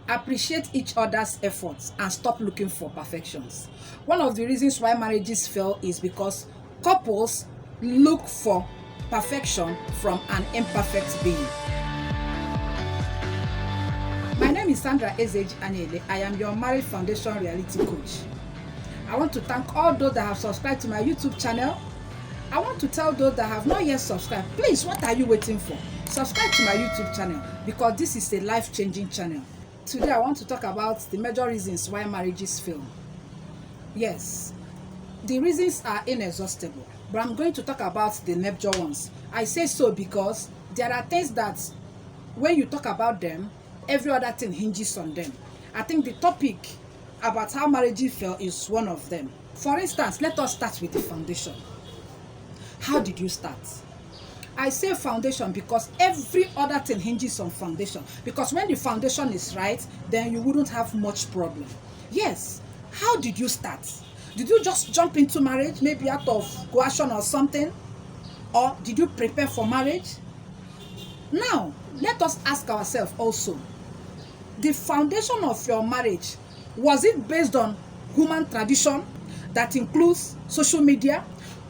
Appreciate each other's efforts and stop looking for perfections. One of the reasons why marriages fail is because couples look for perfection from an imperfect being. My name is Sandra Ezeji Anyaele. I am your Marriage Foundation reality coach. I want to thank all those that have subscribed to my YouTube channel. I want to tell those that have not yet subscribed, please, what are you waiting for? Subscribe to my YouTube channel because this is a life-changing channel. Today, I want to talk about the major reasons why marriages fail. Yes, the reasons are inexhaustible, but I'm going to talk about the major ones. I say so because there are things that when you talk about them, every other thing hinges on them. I think the topic about how marriages fail is one of them. For instance, let us start with the foundation. How did you start? I say foundation because every other thing hinges on foundation. Because when the foundation is right, then you wouldn't have much problem. Yes, how did you start? Did you just jump into marriage, maybe out of coercion or something? Or did you prepare for marriage? Now, let us ask ourselves also, the foundation of your marriage, was it based on human tradition that includes social media?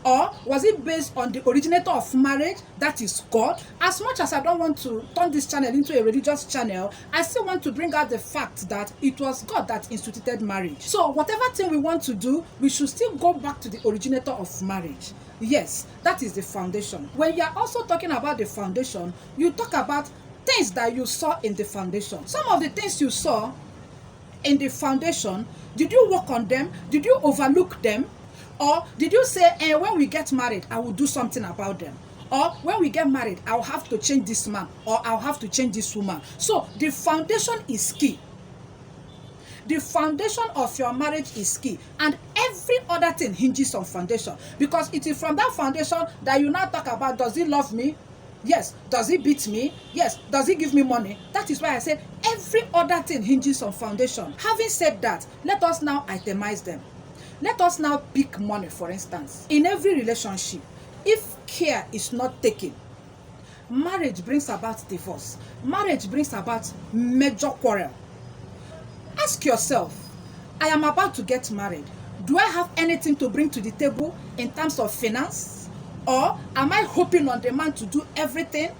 Or was it based on the originator of marriage, that is God? As much as I don't want to turn this channel into a religious channel, I still want to bring out the fact that it was God that instituted marriage. So whatever thing we want to do, we should still go back to the originator of marriage. Yes, that is the foundation. When you are also talking about the foundation, you talk about things that you saw in the foundation. Some of the things you saw in the foundation, did you work on them? Did you overlook them? Or did you say, when we get married, I will do something about them? Or when we get married, I'll have to change this man, or I'll have to change this woman. So the foundation is key. The foundation of your marriage is key. And every other thing hinges on foundation. Because it is from that foundation that you now talk about, does he love me? Yes. Does he beat me? Yes. Does he give me money? That is why I said every other thing hinges on foundation. Having said that, let us now itemize them. Let us now pick money, for instance. In every relationship, if care is not taken, marriage brings about divorce. Marriage brings about major quarrel. Ask yourself, I am about to get married. Do I have anything to bring to the table in terms of finance? Or am I hoping on the man to do everything?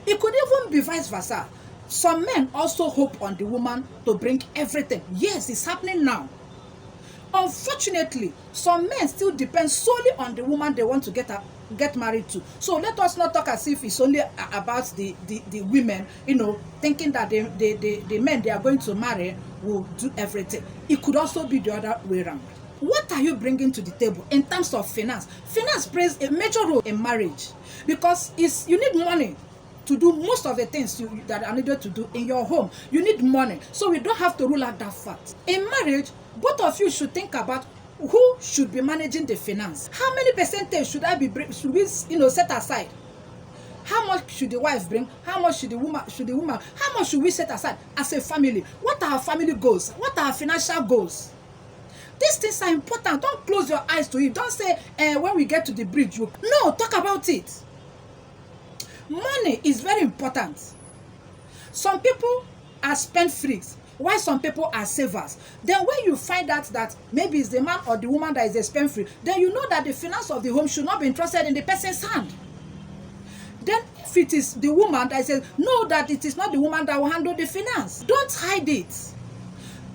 It could even be vice versa. Some men also hope on the woman to bring everything. Yes, it's happening now. Unfortunately, some men still depend solely on the woman they want to get married to. So let us not talk as if it's only about the women, thinking that the men they are going to marry will do everything. It could also be the other way around. What are you bringing to the table in terms of finance? Finance plays a major role in marriage because you need money to do most of the things that are needed to do in your home. You need money. So we don't have to rule out that fact. In marriage, both of you should think about who should be managing the finance. How many percentage should we set aside? How much should the wife bring? How much should the woman? How much should we set aside as a family? What are our family goals? What are our financial goals? These things are important. Don't close your eyes to it. Don't say, when we get to the bridge, no, talk about it. Money is very important. Some people are spend freaks, while some people are savers. Then when you find out that maybe it's the man or the woman that is a spend free, then you know that the finance of the home should not be entrusted in the person's hand. Then if it is the woman that says, know that it is not the woman that will handle the finance. Don't hide it.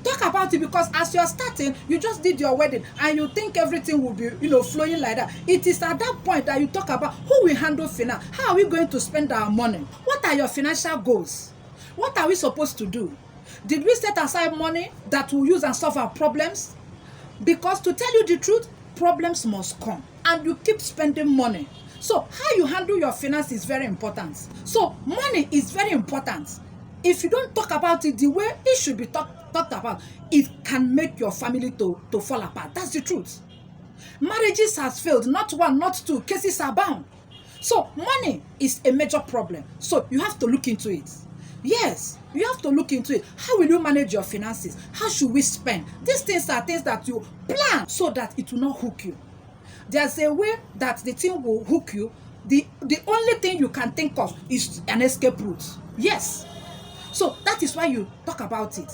Talk about it, because as you are starting, you just did your wedding and you think everything will be, flowing like that. It is at that point that you talk about who will handle finance. How are we going to spend our money? What are your financial goals? What are we supposed to do? Did we set aside money that we'll use and solve our problems? Because to tell you the truth, problems must come and you keep spending money. So how you handle your finance is very important. So money is very important. If you don't talk about it the way it should be talked about, it can make your family to fall apart. That's the truth. Marriages has failed, not one, not two. Cases are bound. So money is a major problem. So you have to look into it. Yes, you have to look into it. How will you manage your finances? How should we spend? These things are things that you plan so that it will not hook you. There's a way that the thing will hook you. The only thing you can think of is an escape route. Yes. So that is why you talk about it.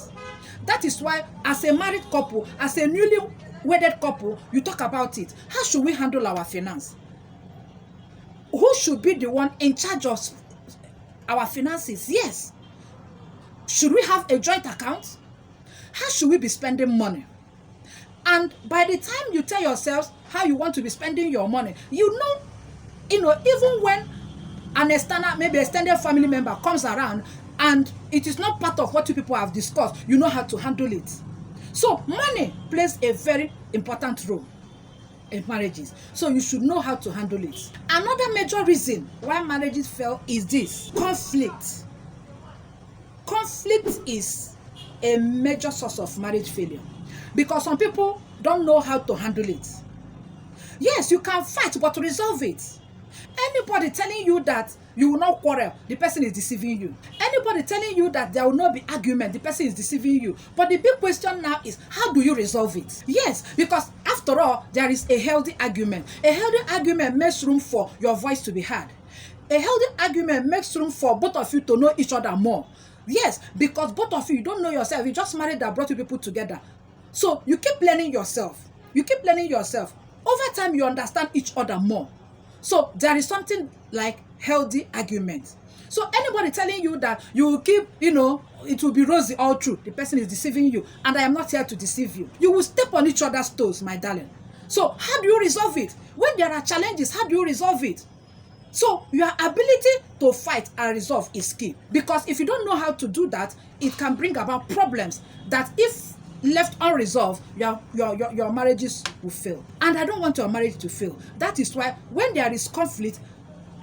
That is why, as a married couple, as a newly wedded couple, you talk about it. How should we handle our finance? Who should be the one in charge of our finances? Yes. Should we have a joint account? How should we be spending money? And by the time you tell yourselves how you want to be spending your money, you know, even when an external, maybe extended family member comes around and it is not part of what you people have discussed, you know how to handle it. So money plays a very important role in marriages. So you should know how to handle it. Another major reason why marriages fail is this: conflict. Conflict is a major source of marriage failure because some people don't know how to handle it. Yes, you can fight, but resolve it. Anybody telling you that you will not quarrel, the person is deceiving you. Anybody telling you that there will not be argument, the person is deceiving you. But the big question now is, how do you resolve it? Yes, because after all, there is a healthy argument. A healthy argument makes room for your voice to be heard. A healthy argument makes room for both of you to know each other more. Yes, because both of you don't know yourself. You just married, that brought you people together. So you keep learning yourself. You keep learning yourself. Over time, you understand each other more. So there is something like healthy argument. So anybody telling you that you will keep, it will be rosy all through, the person is deceiving you, and I am not here to deceive you. You will step on each other's toes, my darling. So how do you resolve it? When there are challenges, how do you resolve it? So your ability to fight and resolve is key. Because if you don't know how to do that, it can bring about problems that, if left unresolved, your marriages will fail. And I don't want your marriage to fail. That is why when there is conflict,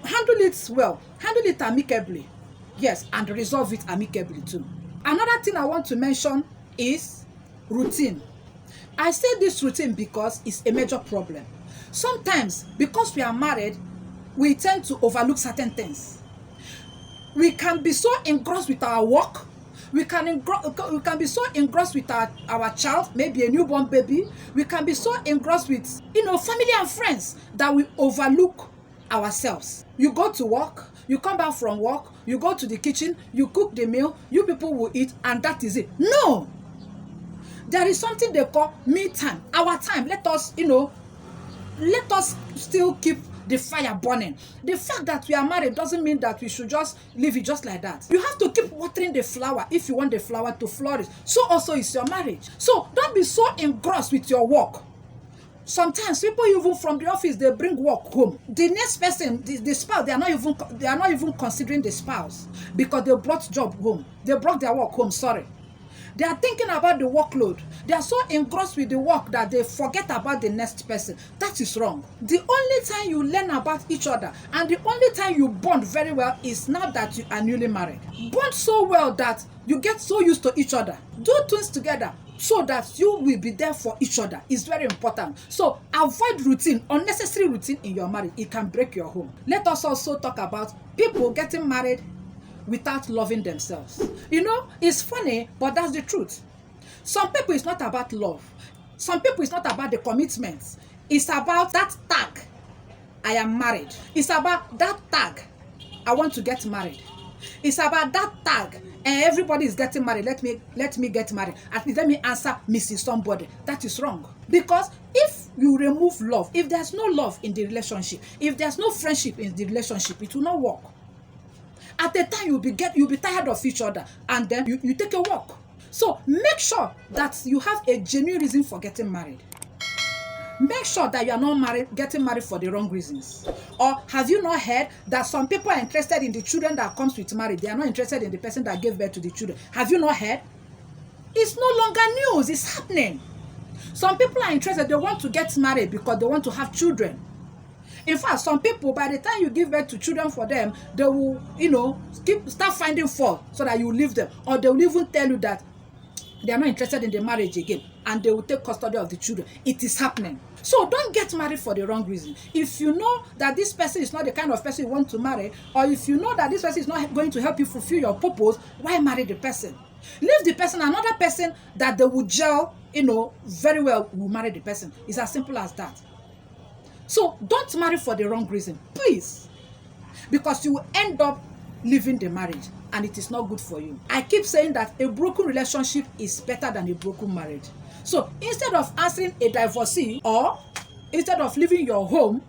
handle it well. Handle it amicably. Yes, and resolve it amicably too. Another thing I want to mention is routine. I say this routine because it's a major problem. Sometimes, because we are married, we tend to overlook certain things. We can be so engrossed with our work. We can be so engrossed with our child, maybe a newborn baby. We can be so engrossed with, family and friends, that we overlook ourselves. You go to work, you come back from work, you go to the kitchen, you cook the meal, you people will eat, and that is it. No! There is something they call me time, our time. Let us still keep the fire burning. The fact that we are married doesn't mean that we should just leave it just like that. You have to keep watering the flower if you want the flower to flourish. So also is your marriage. So don't be so engrossed with your work. Sometimes people, even from the office, they bring work home. The next person, the spouse, they are not even considering the spouse, because they brought job home. They brought their work home, sorry. They are thinking about the workload. They are so engrossed with the work that they forget about the next person. That is wrong. The only time you learn about each other and the only time you bond very well is now that you are newly married. Bond so well that you get so used to each other. Do things together so that you will be there for each other. It's very important. So avoid routine, unnecessary routine in your marriage. It can break your home. Let us also talk about people getting married without loving themselves. It's funny, but that's the truth. Some people, it's not about love. Some people, it's not about the commitment. It's about that tag, I am married. It's about that tag, I want to get married. It's about that tag, and everybody is getting married. Let me get married. At least let me answer Mrs. Somebody. That is wrong. Because if you remove love, if there's no love in the relationship, if there's no friendship in the relationship, it will not work. At the time you'll be tired of each other, and then you take a walk. So make sure that you have a genuine reason for getting married. Make sure that you are not getting married for the wrong reasons. Or have you not heard that some people are interested in the children that comes with marriage? They are not interested in the person that gave birth to the children. Have you not heard? It's no longer news. It's happening. Some people are interested. They want to get married because they want to have children. In fact, some people, by the time you give birth to children for them, they will, start finding fault so that you leave them. Or they will even tell you that they are not interested in the marriage again, and they will take custody of the children. It is happening. So don't get married for the wrong reason. If you know that this person is not the kind of person you want to marry, or if you know that this person is not going to help you fulfill your purpose, why marry the person? Leave the person. Another person that they will gel, very well, will marry the person. It's as simple as that. So don't marry for the wrong reason, please, because you will end up leaving the marriage, and it is not good for you. I keep saying that a broken relationship is better than a broken marriage. So instead of answering a divorcee, or instead of leaving your home,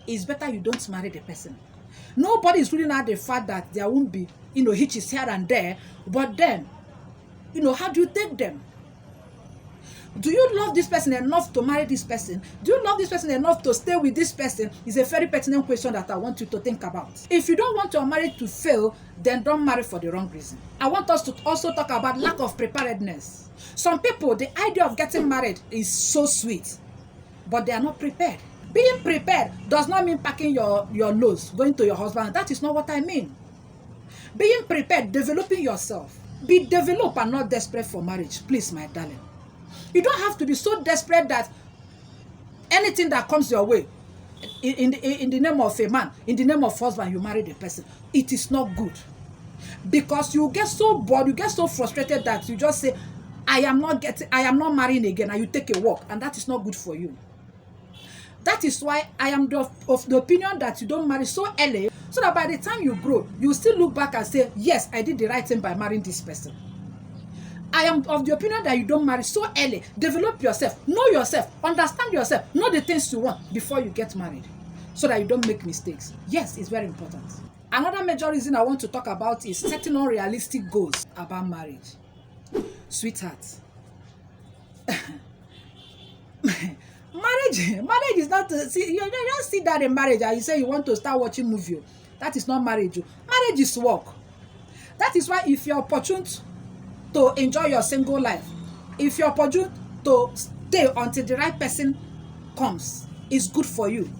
it's better you don't marry the person. Nobody is ruling out the fact that there won't be, hitches here and there, but then, how do you take them? Do you love this person enough to marry this person? Do you love this person enough to stay with this person? Is a very pertinent question that I want you to think about. If you don't want your marriage to fail, then don't marry for the wrong reason. I want us to also talk about lack of preparedness. Some people, the idea of getting married is so sweet, but they are not prepared. Being prepared does not mean packing your loads, going to your husband. That is not what I mean. Being prepared, developing yourself. Be developed and not desperate for marriage. Please, my darling. You don't have to be so desperate that anything that comes your way, in the name of a man, in the name of husband, you marry the person. It is not good. Because you get so bored, you get so frustrated that you just say, I am not marrying again, and you take a walk, and that is not good for you. That is why I am of the opinion that you don't marry so early, so that by the time you grow, you still look back and say, yes, I did the right thing by marrying this person. I am of the opinion that you don't marry so early. Develop yourself, know yourself, understand yourself, know the things you want before you get married, so that you don't make mistakes. Yes, it's very important. Another major reason I want to talk about is setting unrealistic goals about marriage. Sweetheart, marriage is not you don't see that in marriage and you say you want to start watching movie. That is not marriage. Marriage is work. That is why if you're opportune to enjoy your single life, if you're opportune to stay until the right person comes, it's good for you.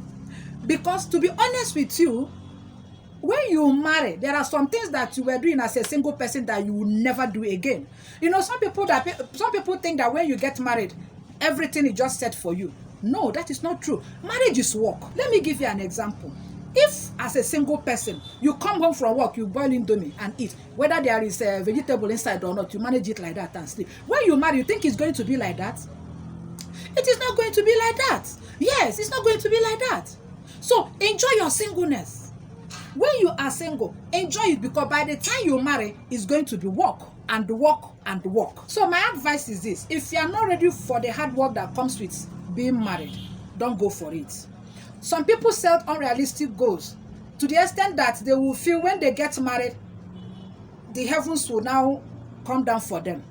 Because to be honest with you, when you marry, there are some things that you were doing as a single person that you will never do again. Some people think that when you get married, everything is just set for you. No, that is not true. Marriage is work. Let me give you an example. If as a single person, you come home from work, you boil indomie and eat, whether there is a vegetable inside or not, you manage it like that and sleep. When you marry, you think it's going to be like that? It is not going to be like that. Yes, it's not going to be like that. So enjoy your singleness. When you are single, enjoy it, because by the time you marry, it's going to be work and work and work. So my advice is this: if you are not ready for the hard work that comes with being married, don't go for it. Some people set unrealistic goals to the extent that they will feel when they get married, the heavens will now come down for them.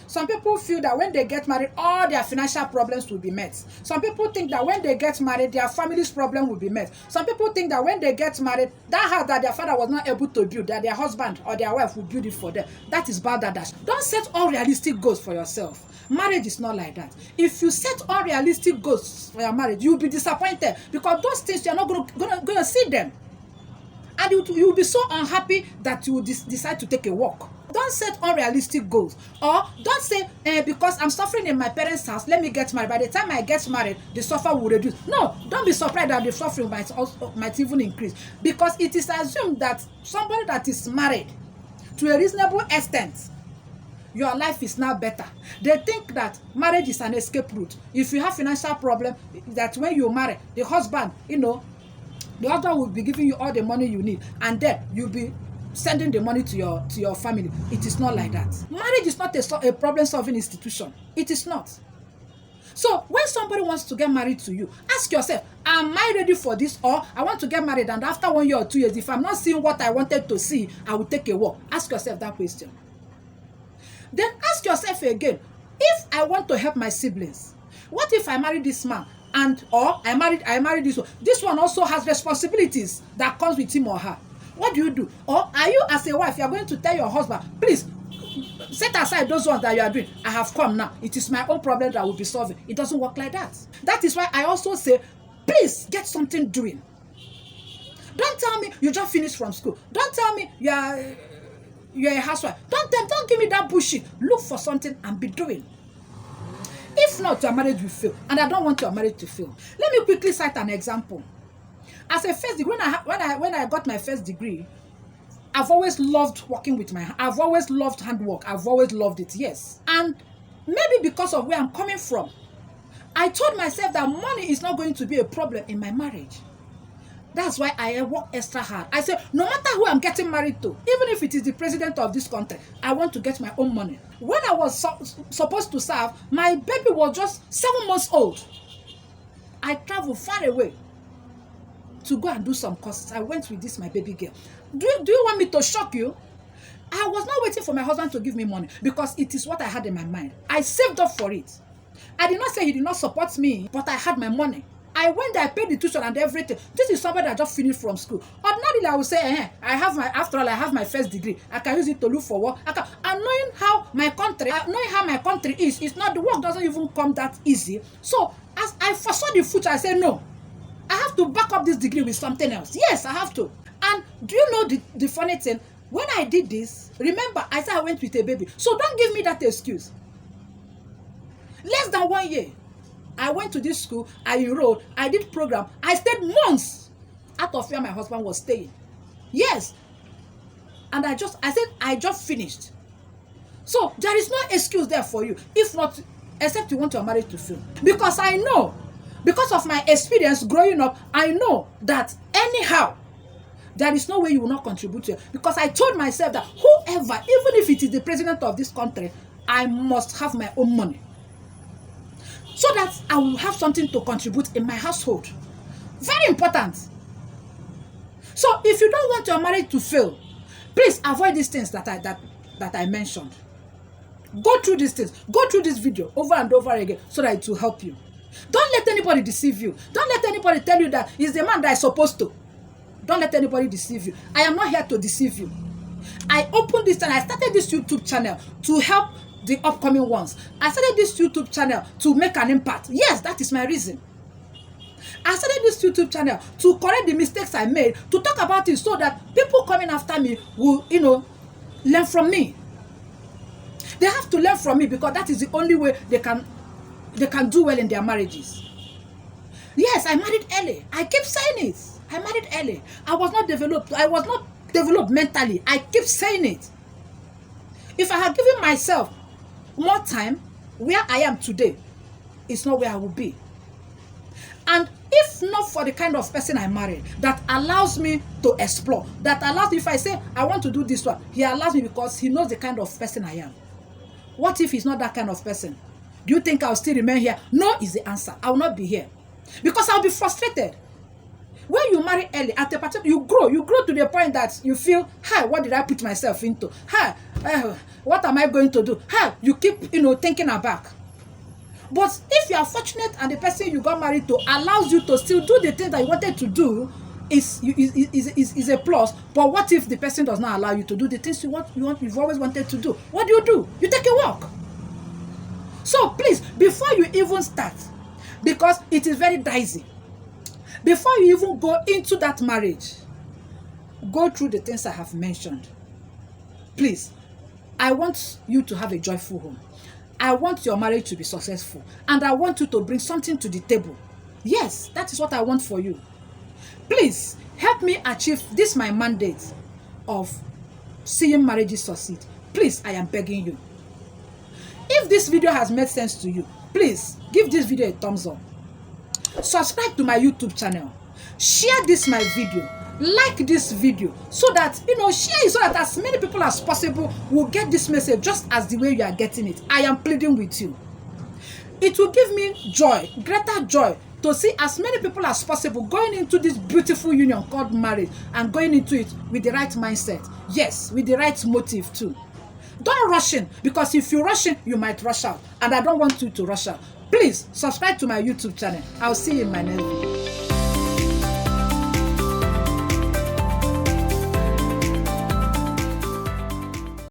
Some people feel that when they get married, all their financial problems will be met. Some people think that when they get married, their family's problem will be met. Some people think that when they get married, that house that their father was not able to build, that their husband or their wife will build it for them. That is balderdash. Don't set unrealistic goals for yourself. Marriage is not like that. If you set unrealistic goals for your marriage, you'll be disappointed, because those things you're not gonna see them. And you'll be so unhappy that you will decide to take a walk. Don't set unrealistic goals. Or don't say, because I'm suffering in my parents' house, let me get married. By the time I get married, the suffer will reduce. No, don't be surprised that the suffering might even increase. Because it is assumed that somebody that is married to a reasonable extent, your life is now better. They think that marriage is an escape route. If you have financial problem, that when you marry, the husband, the husband will be giving you all the money you need, and then you'll be sending the money to your family. It is not like that. Marriage is not a problem-solving institution. It is not. So when somebody wants to get married to you, ask yourself, am I ready for this? Or I want to get married, and after 1 year or 2 years, if I'm not seeing what I wanted to see, I will take a walk. Ask yourself that question. Then ask yourself again, if I want to help my siblings, what if I marry this man? Or I married this one. This one also has responsibilities that comes with him or her. What do you do? Or are you, as a wife, you are going to tell your husband, please set aside those ones that you are doing. I have come now. It is my own problem that will be solving. It doesn't work like that. That is why I also say, please get something doing. Don't tell me you just finished from school. Don't tell me you're a housewife. Don't give me that bullshit. Look for something and be doing. If not, your marriage will fail, and I don't want your marriage to fail. Let me quickly cite an example. As a first degree, when I got my first degree, I've always loved working with my hands. I've always loved handwork. I've always loved it, yes. And maybe because of where I'm coming from, I told myself that money is not going to be a problem in my marriage. That's why I work extra hard. I say, no matter who I'm getting married to, even if it is the president of this country, I want to get my own money. When I was supposed to serve, my baby was just 7 months old. I traveled far away to go and do some courses. I went with this, my baby girl. Do you want me to shock you? I was not waiting for my husband to give me money because it is what I had in my mind. I saved up for it. I did not say he did not support me, but I had my money. I went there, I paid the tuition and everything. This is somebody that just finished from school. Ordinarily, I would say, after all, I have my first degree. I can use it to look for work. And knowing how my country is, it's not, the work doesn't even come that easy. So, as I foresaw the future, I said, no, I have to back up this degree with something else. Yes, I have to. And do you know the funny thing? When I did this, remember, I said I went with a baby. So don't give me that excuse. Less than 1 year. I went to this school, I enrolled, I did program, I stayed months out of where my husband was staying. Yes. And I just finished. So there is no excuse there for you, if not, except you want your marriage to fail. Because I know, because of my experience growing up, I know that anyhow, there is no way you will not contribute to it. Because I told myself that whoever, even if it is the president of this country, I must have my own money, so that I will have something to contribute in my household. Very important. So if you don't want your marriage to fail, please avoid these things that I mentioned. Go through these things. Go through this video over and over again so that it will help you. Don't let anybody deceive you. Don't let anybody tell you that he's the man that is supposed to. Don't let anybody deceive you. I am not here to deceive you. I opened this channel. I started this YouTube channel to help the upcoming ones. I started this YouTube channel to make an impact. Yes, that is my reason. I started this YouTube channel to correct the mistakes I made, to talk about it so that people coming after me will, learn from me. They have to learn from me because that is the only way they can do well in their marriages. Yes, I married early. I keep saying it. I married early. I was not developed mentally. I keep saying it. If I had given myself more time, where I am today is not where I will be. And if not for the kind of person I married that allows me to explore, that allows, if I say I want to do this one, he allows me because he knows the kind of person I am. What if he's not that kind of person? Do you think I'll still remain here? No is the answer. I will not be here because I'll be frustrated. When you marry early, at a particular, you grow to the point that you feel, hi, what did I put myself into? Hi, what am I going to do? Hi, you keep, thinking about. But if you are fortunate and the person you got married to allows you to still do the thing that you wanted to do, is a plus. But what if the person does not allow you to do the things you've always wanted to do? What do? You take a walk. So please, before you even start, because it is very dicey, before you even go into that marriage, go through the things I have mentioned. Please, I want you to have a joyful home. I want your marriage to be successful. And I want you to bring something to the table. Yes, that is what I want for you. Please, help me achieve this my mandate of seeing marriages succeed. Please, I am begging you. If this video has made sense to you, please give this video a thumbs up. Subscribe to my YouTube channel. Share this my video. Like this video so that, share it so that as many people as possible will get this message just as the way you are getting it. I am pleading with you. It will give me joy, greater joy, to see as many people as possible going into this beautiful union called marriage and going into it with the right mindset. Yes, with the right motive too. Don't rush in, because if you rush in, you might rush out. And I don't want you to rush out. Please subscribe to my YouTube channel. I'll see you in my next video.